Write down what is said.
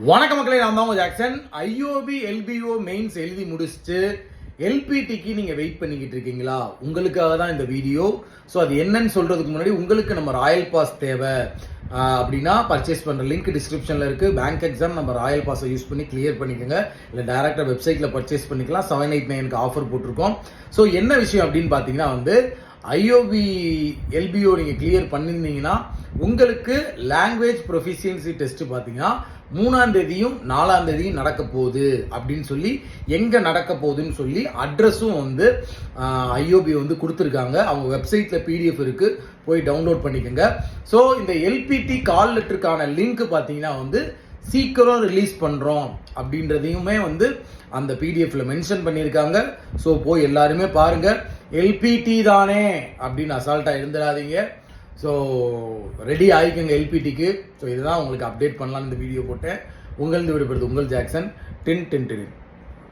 வணக்க மக்களே, நான் தான் ஜாக்சன். ஐஓபி எல்பிஓ மெயின்ஸ் எழுதி முடிச்சுட்டு எல்பிடிக்கு நீங்கள் வெயிட் பண்ணிக்கிட்டு இருக்கீங்களா? உங்களுக்காக தான் இந்த வீடியோ. ஸோ அது என்னன்னு சொல்கிறதுக்கு முன்னாடி உங்களுக்கு நம்ம ராயல் பாஸ் தேவை அப்படின்னா பர்ச்சேஸ் பண்ணுற லிங்க் டிஸ்கிரிப்ஷனில் இருக்குது. பேங்க் எக்ஸாம் நம்ம ராயல் பாஸை யூஸ் பண்ணி கிளியர் பண்ணிக்கோங்க. இல்லை டேரெக்டாக வெப்சைட்டில் பர்ச்சேஸ் பண்ணிக்கலாம். 789க்கு ஆஃபர் போட்டிருக்கோம். ஸோ என்ன விஷயம் அப்படின்னு பார்த்தீங்கன்னா ஐஓபி எல்பிஓ நீங்கள் கிளியர் பண்ணியிருந்தீங்கன்னா உங்களுக்கு லாங்குவேஜ் ப்ரொஃபிஷியன்சி டெஸ்ட் பார்த்தீங்கன்னா 3ஆம் தேதியும் 4ஆம் தேதியும் நடக்க போகுது அப்படின்னு சொல்லி எங்கே நடக்க போகுதுன்னு சொல்லி அட்ரஸும் ஐஓபி கொடுத்துருக்காங்க. அவங்க வெப்சைட்டில் பிடிஎஃப் இருக்குது, போய் டவுன்லோட் பண்ணிக்கோங்க. ஸோ இந்த எல்பிடி கால் லெட்டருக்கான லிங்க் பார்த்தீங்கன்னா சீக்கிரம் ரிலீஸ் பண்ணுறோம் அப்படின்றதையுமே அந்த பிடிஎஃப்ல மென்ஷன் பண்ணியிருக்காங்க. ஸோ போய் எல்லாருமே பாருங்கள். எல்பிடி தானே அப்படின்னு அசால்ட்டாக இருந்துடாதீங்க. ஸோ ரெடி ஆகிக்கோங்க எல்பிடிக்கு. ஸோ இதுதான் உங்களுக்கு அப்டேட் பண்ணலான்னு இந்த வீடியோ போட்டேன். உங்களது விடுபடுது உங்கள் ஜாக்சன். 10 10 10.